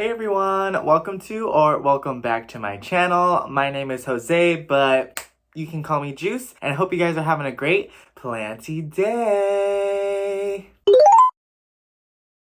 Hey everyone, welcome back to my channel. My name is Jose, but you can call me Juice, and I hope you guys are having a great planty day.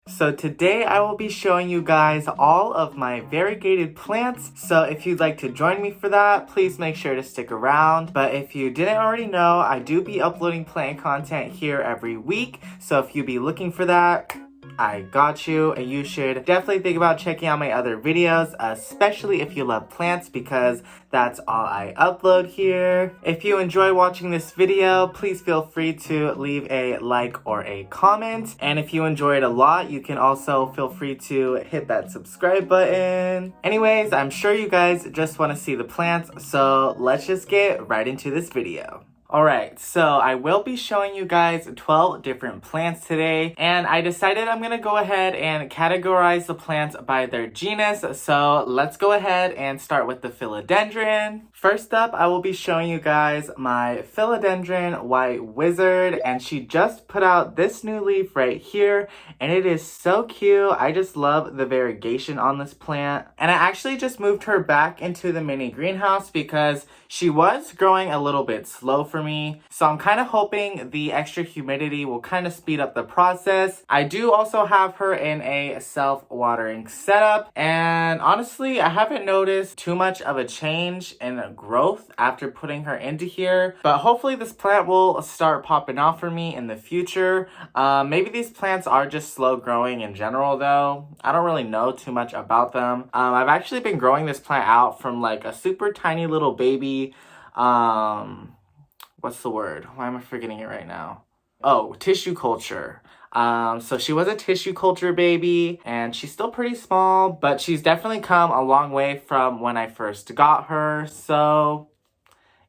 So today I will be showing you guys all of my variegated plants. So if you'd like to join me for that, please make sure to stick around. But if you didn't already know, I do be uploading plant content here every week. So if you be looking for that, I got you, and you should definitely think about checking out my other videos, especially if you love plants, because that's all I upload here. If you enjoy watching this video, please feel free to leave a like or a comment, and if you enjoy it a lot, you can also feel free to hit that subscribe button. Anyways, I'm sure you guys just want to see the plants, so let's just get right into this video. Alright, so I will be showing you guys 12 different plants today, and I decided I'm going to go ahead and categorize the plants by their genus, so let's go ahead and start with the philodendron. First up, I will be showing you guys my philodendron white wizard, and she just put out this new leaf right here, and it is so cute. I just love the variegation on this plant, and I actually just moved her back into the mini greenhouse because she was growing a little bit slow for me, so I'm kind of hoping the extra humidity will kind of speed up the process. I do also have her in a self-watering setup, and honestly, I haven't noticed too much of a change in growth after putting her into here, but hopefully this plant will start popping off for me in the future. Maybe these plants are just slow growing in general though. I don't really know too much about them. I've actually been growing this plant out from like a super tiny little baby, what's the word? Why am I forgetting it right now? Oh, tissue culture. So she was a tissue culture baby, and she's still pretty small, but she's definitely come a long way from when I first got her. So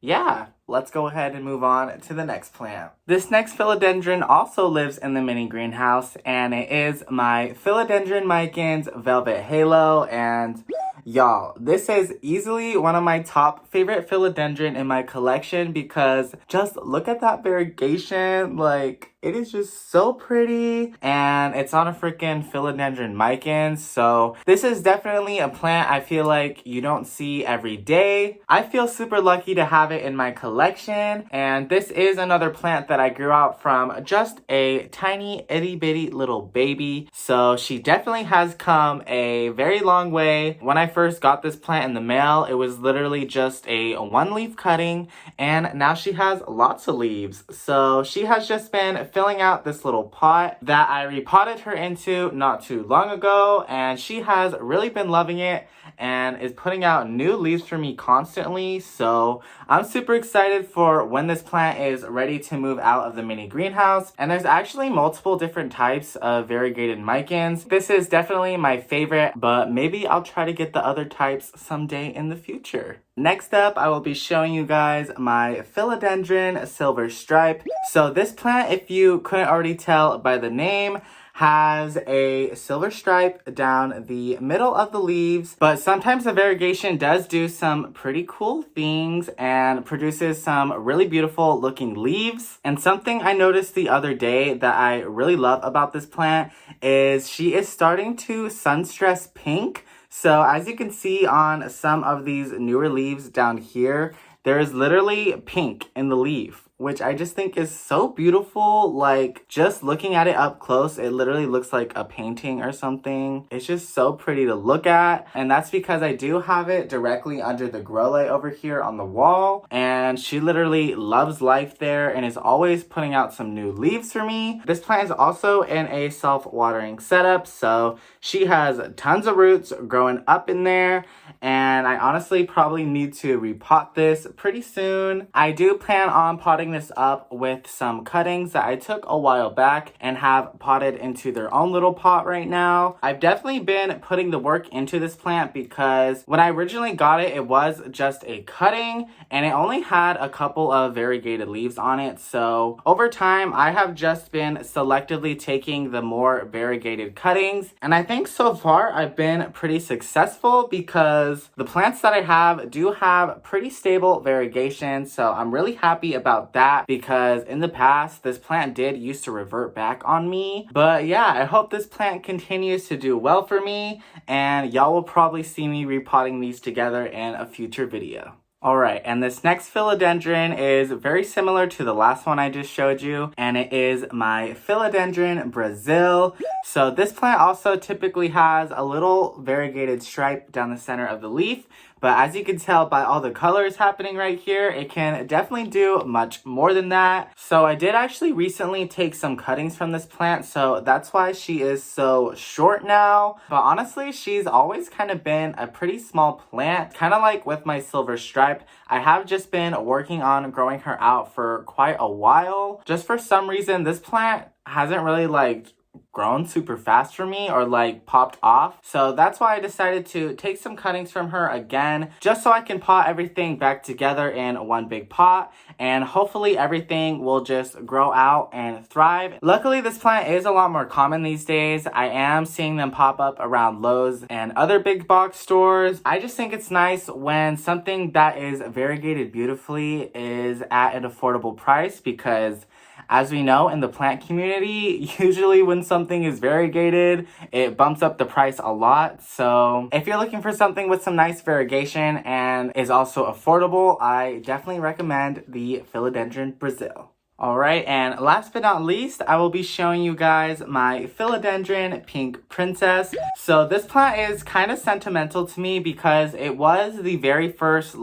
yeah, let's go ahead and move on to the next plant. This next philodendron also lives in the mini greenhouse, and it is my philodendron micans velvet halo. And y'all, this is easily one of my top favorite philodendron in my collection because just look at that variegation. Like, it is just so pretty, and it's on a freaking philodendron micans, so this is definitely a plant I feel like you don't see every day. I feel super lucky to have it in my collection, and this is another plant that I grew out from just a tiny itty bitty little baby, so she definitely has come a very long way. When I first got this plant in the mail, it was literally just a one leaf cutting, and now she has lots of leaves, so she has just been filling out this little pot that I repotted her into not too long ago, and she has really been loving it and is putting out new leaves for me constantly. So I'm super excited for when this plant is ready to move out of the mini greenhouse. And there's actually multiple different types of variegated micans. This is definitely my favorite, but maybe I'll try to get the other types someday in the future. Next up, I will be showing you guys my philodendron silver stripe. So this plant, if you couldn't already tell by the name, has a silver stripe down the middle of the leaves, but sometimes the variegation does do some pretty cool things and produces some really beautiful looking leaves. And something I noticed the other day that I really love about this plant is she is starting to sunstress pink. So as you can see on some of these newer leaves down here, there is literally pink in the leaf, which I just think is so beautiful. Like, just looking at it up close, it literally looks like a painting or something. It's just so pretty to look at, and that's because I do have it directly under the grow light over here on the wall, and she literally loves life there and is always putting out some new leaves for me. This plant is also in a self-watering setup, so she has tons of roots growing up in there, and I honestly probably need to repot this pretty soon. I do plan on potting this up with some cuttings that I took a while back and have potted into their own little pot right now. I've definitely been putting the work into this plant because when I originally got it, it was just a cutting and it only had a couple of variegated leaves on it. So over time, I have just been selectively taking the more variegated cuttings, and I think so far I've been pretty successful because The plants that I have do have pretty stable variegation, so I'm really happy about that because in the past, this plant did used to revert back on me. But yeah, I hope this plant continues to do well for me, and y'all will probably see me repotting these together in a future video. Alright, and this next philodendron is very similar to the last one I just showed you, and it is my philodendron Brasil. So this plant also typically has a little variegated stripe down the center of the leaf, but as you can tell by all the colors happening right here, it can definitely do much more than that. So I did actually recently take some cuttings from this plant, so that's why she is so short now. But honestly, she's always kind of been a pretty small plant, kind of like with my silver stripe. I have just been working on growing her out for quite a while. Just for some reason, this plant hasn't really grown super fast for me or popped off. So that's why I decided to take some cuttings from her again, just so I can pot everything back together in one big pot, and hopefully everything will just grow out and thrive. Luckily, this plant is a lot more common these days. I am seeing them pop up around Lowe's and other big box stores. I just think it's nice when something that is variegated beautifully is at an affordable price, because as we know in the plant community, usually when something is variegated, it bumps up the price a lot. So if you're looking for something with some nice variegation and is also affordable, I definitely recommend the philodendron Brasil. Alright, and last but not least, I will be showing you guys my philodendron pink princess. So this plant is kind of sentimental to me because it was the very first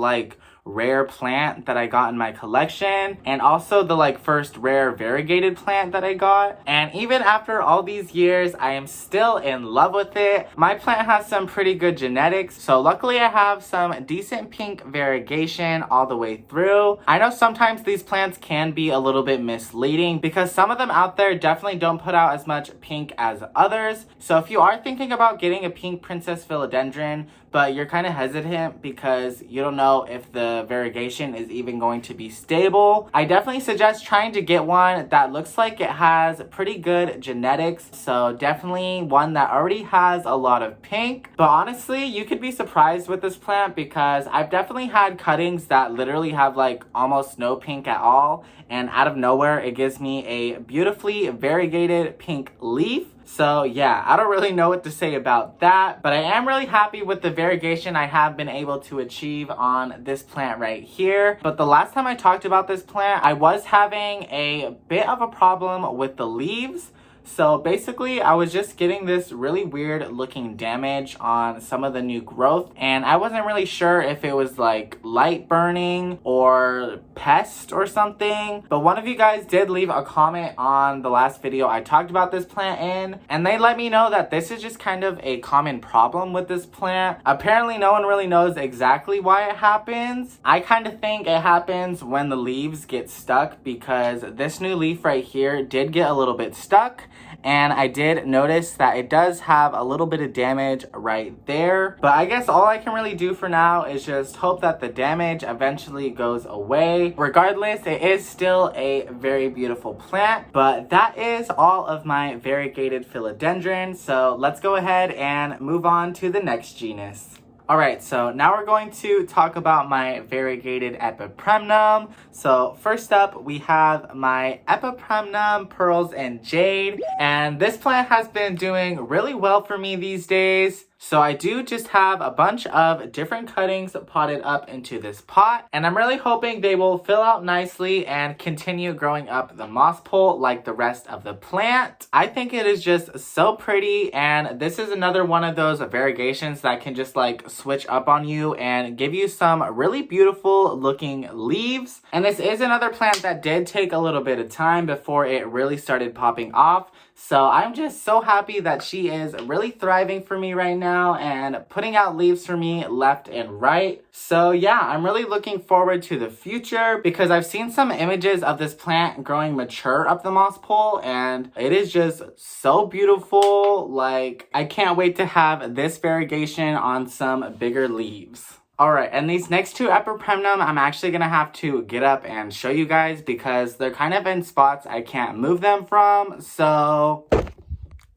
rare plant that I got in my collection, and also the first rare variegated plant that I got. And even after all these years, I am still in love with it. My plant has some pretty good genetics, so luckily I have some decent pink variegation all the way through. I know sometimes these plants can be a little bit misleading because some of them out there definitely don't put out as much pink as others. So if you are thinking about getting a pink princess philodendron, but you're kind of hesitant because you don't know if the variegation is even going to be stable, I definitely suggest trying to get one that looks like it has pretty good genetics. So definitely one that already has a lot of pink. But honestly, you could be surprised with this plant because I've definitely had cuttings that literally have almost no pink at all, and out of nowhere it gives me a beautifully variegated pink leaf. So yeah, I don't really know what to say about that, but I am really happy with the variegation I have been able to achieve on this plant right here. But the last time I talked about this plant, I was having a bit of a problem with the leaves. So basically, I was just getting this really weird looking damage on some of the new growth, and I wasn't really sure if it was light burning or pest or something. But one of you guys did leave a comment on the last video I talked about this plant in, and they let me know that this is just kind of a common problem with this plant. Apparently, no one really knows exactly why it happens. I kind of think it happens when the leaves get stuck, because this new leaf right here did get a little bit stuck. And I did notice that it does have a little bit of damage right there. But I guess all I can really do for now is just hope that the damage eventually goes away. Regardless, it is still a very beautiful plant. But that is all of my variegated philodendron. So let's go ahead and move on to the next genus. Alright, so now we're going to talk about my variegated epipremnum. So first up, we have my epipremnum pearls and jade. And this plant has been doing really well for me these days. So I do just have a bunch of different cuttings potted up into this pot, and I'm really hoping they will fill out nicely and continue growing up the moss pole like the rest of the plant. I think it is just so pretty, and this is another one of those variegations that can just switch up on you and give you some really beautiful looking leaves. And this is another plant that did take a little bit of time before it really started popping off. So I'm just so happy that she is really thriving for me right now and putting out leaves for me left and right. So yeah, I'm really looking forward to the future because I've seen some images of this plant growing mature up the moss pole, and it is just so beautiful. I can't wait to have this variegation on some bigger leaves. Alright, and these next two epipremnum, I'm actually going to have to get up and show you guys because they're kind of in spots I can't move them from. So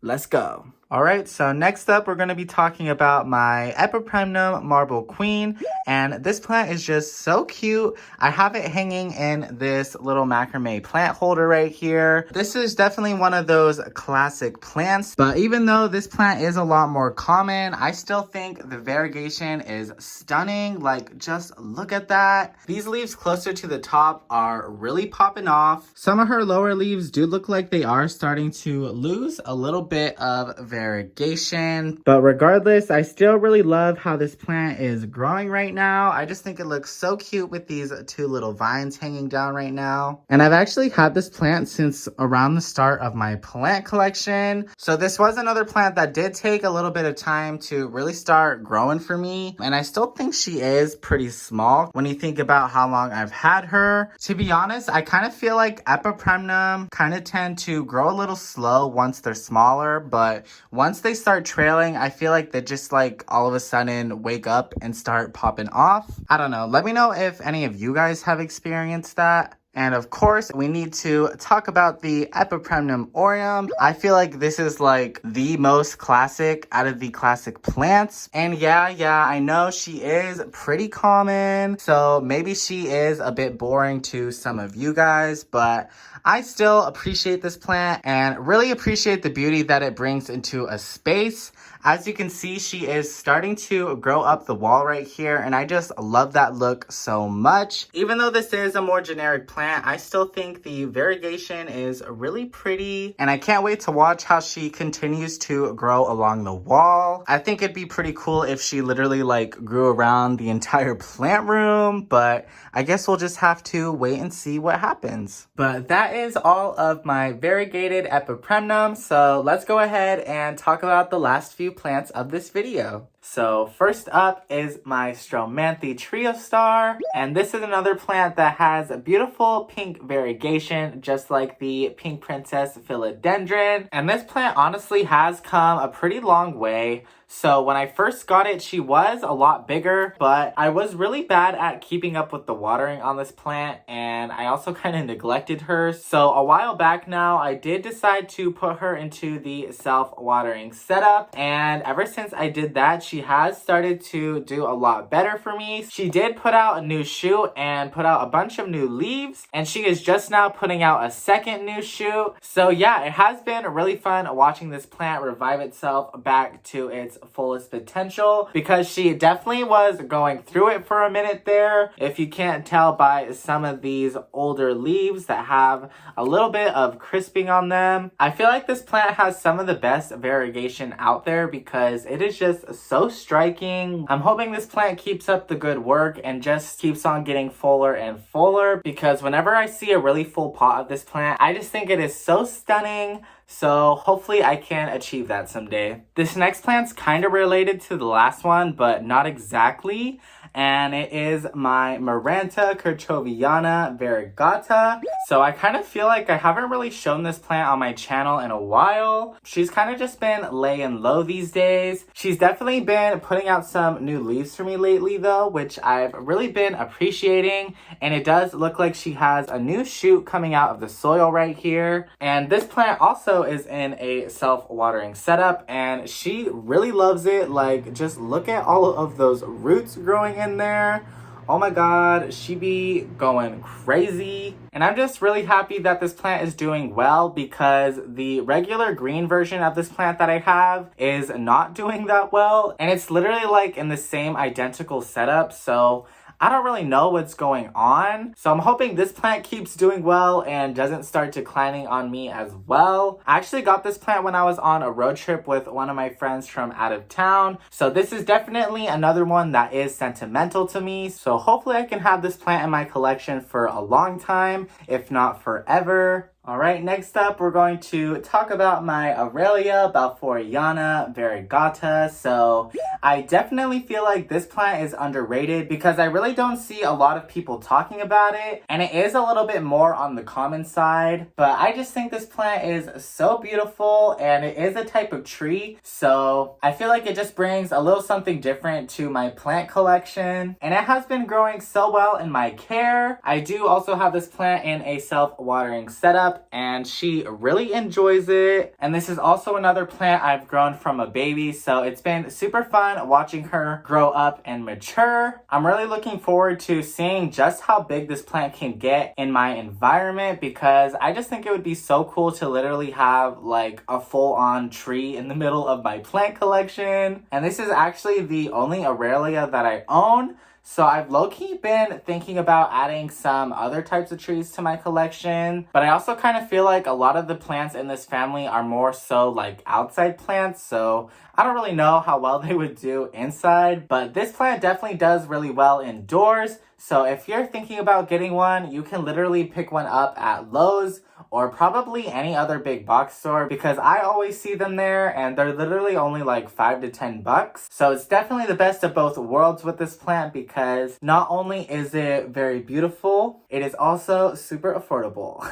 let's go. Alright, so next up we're going to be talking about my epipremnum marble queen, and this plant is just so cute. I have it hanging in this little macrame plant holder right here. This is definitely one of those classic plants, but even though this plant is a lot more common, I still think the variegation is stunning. Like, just look at that. These leaves closer to the top are really popping off. Some of her lower leaves do look like they are starting to lose a little bit of variegation, but regardless, I still really love how this plant is growing right now. I just think it looks so cute with these two little vines hanging down right now. And I've actually had this plant since around the start of my plant collection. So this was another plant that did take a little bit of time to really start growing for me. And I still think she is pretty small when you think about how long I've had her. To be honest, I kind of feel like epipremnum kind of tend to grow a little slow once they're smaller, but once they start trailing, I feel like they just like all of a sudden wake up and start popping off. I don't know. Let me know if any of you guys have experienced that. And of course, we need to talk about the epipremnum aureum. I feel like this is like the most classic out of the classic plants. And yeah, I know she is pretty common, so maybe she is a bit boring to some of you guys, but I still appreciate this plant and really appreciate the beauty that it brings into a space. As you can see, she is starting to grow up the wall right here, and I just love that look so much. Even though this is a more generic plant, I still think the variegation is really pretty, and I can't wait to watch how she continues to grow along the wall. I think it'd be pretty cool if she literally like grew around the entire plant room, but I guess we'll just have to wait and see what happens. But that is all of my variegated epipremnum, so let's go ahead and talk about the last few plants of this video. So first up is my stromanthe triostar, and this is another plant that has a beautiful pink variegation just like the pink princess philodendron, and this plant honestly has come a pretty long way. So when I first got it, she was a lot bigger, but I was really bad at keeping up with the watering on this plant, and I also kind of neglected her. So a while back now, I did decide to put her into the self-watering setup, and ever since I did that, she has started to do a lot better for me. She did put out a new shoot and put out a bunch of new leaves, and she is just now putting out a second new shoot. So yeah, it has been really fun watching this plant revive itself back to its fullest potential, because she definitely was going through it for a minute there. If you can't tell by some of these older leaves that have a little bit of crisping on them, I feel like this plant has some of the best variegation out there because it is just so striking. I'm hoping this plant keeps up the good work and just keeps on getting fuller and fuller, because whenever I see a really full pot of this plant, I just think it is so stunning. So hopefully I can achieve that someday. This next plant's kind of related to the last one, but not exactly. And it is my maranta kerchoveana variegata. So I kind of feel like I haven't really shown this plant on my channel in a while. She's kind of just been laying low these days. She's definitely been putting out some new leaves for me lately though, which I've really been appreciating. And it does look like she has a new shoot coming out of the soil right here. And this plant also is in a self-watering setup, and she really loves it. Like, just look at all of those roots growing in there. Oh my god, she be going crazy. And I'm just really happy that this plant is doing well, because the regular green version of this plant that I have is not doing that well, and it's literally like in the same identical setup. So I don't really know what's going on. So I'm hoping this plant keeps doing well and doesn't start declining on me as well. I actually got this plant when I was on a road trip with one of my friends from out of town. So this is definitely another one that is sentimental to me. So hopefully I can have this plant in my collection for a long time, if not forever. Alright, next up we're going to talk about my Aralia balfouriana variegata. So I definitely feel like this plant is underrated because I really don't see a lot of people talking about it, and it is a little bit more on the common side, but I just think this plant is so beautiful, and it is a type of tree, so I feel like it just brings a little something different to my plant collection, and it has been growing so well in my care. I do also have this plant in a self-watering setup, and she really enjoys it, and this is also another plant I've grown from a baby, so it's been super fun watching her grow up and mature. I'm really looking forward to seeing just how big this plant can get in my environment because I just think it would be so cool to literally have like a full-on tree in the middle of my plant collection. And this is actually the only aralia that I own. So I've low-key been thinking about adding some other types of trees to my collection, but I also kind of feel like a lot of the plants in this family are more so like outside plants, so I don't really know how well they would do inside, but this plant definitely does really well indoors. So if you're thinking about getting one, you can literally pick one up at Lowe's or probably any other big box store because I always see them there and they're literally only like $5 to $10. So it's definitely the best of both worlds with this plant because not only is it very beautiful, it is also super affordable.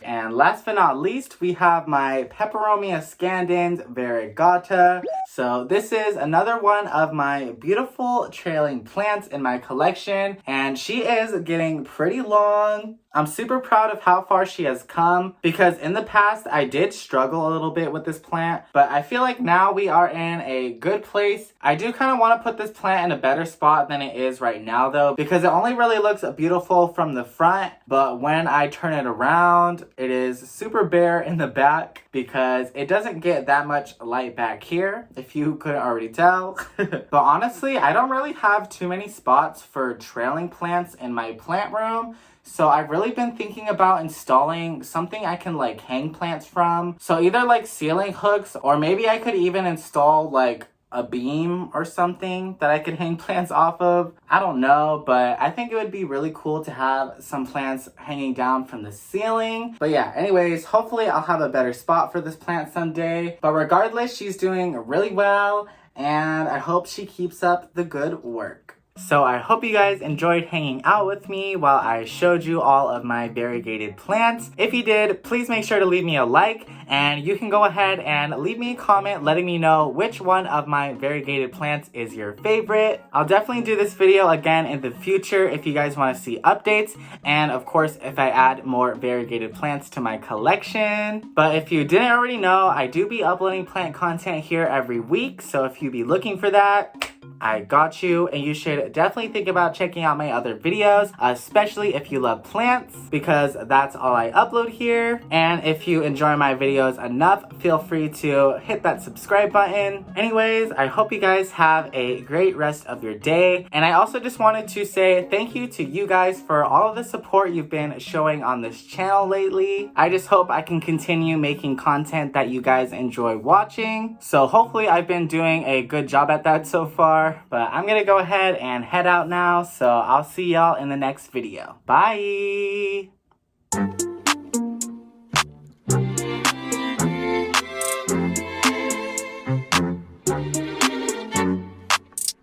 And last but not least, we have my peperomia scandens variegata. So this is another one of my beautiful trailing plants in my collection, and she is getting pretty long. I'm super proud of how far she has come because in the past I did struggle a little bit with this plant, but I feel like now we are in a good place. I do kind of want to put this plant in a better spot than it is right now though, because it only really looks beautiful from the front, but when I turn it around, it is super bare in the back because it doesn't get that much light back here, if you couldn't already tell. But honestly, I don't really have too many spots for trailing plants in my plant room. So I've really been thinking about installing something I can like hang plants from. So either like ceiling hooks, or maybe I could even install like a beam or something that I could hang plants off of. I don't know, but I think it would be really cool to have some plants hanging down from the ceiling. But yeah, anyways, hopefully I'll have a better spot for this plant someday. But regardless, she's doing really well, and I hope she keeps up the good work. So I hope you guys enjoyed hanging out with me while I showed you all of my variegated plants. If you did, please make sure to leave me a like, and you can go ahead and leave me a comment letting me know which one of my variegated plants is your favorite. I'll definitely do this video again in the future if you guys want to see updates, and of course if I add more variegated plants to my collection. But if you didn't already know, I do be uploading plant content here every week, so if you be looking for that, I got you, and you should definitely think about checking out my other videos, especially if you love plants, because that's all I upload here. And if you enjoy my videos enough, feel free to hit that subscribe button. Anyways, I hope you guys have a great rest of your day, and I also just wanted to say thank you to you guys for all of the support you've been showing on this channel lately. I just hope I can continue making content that you guys enjoy watching, so hopefully I've been doing a good job at that so far. But I'm gonna go ahead and head out now, so I'll see y'all in the next video. Bye!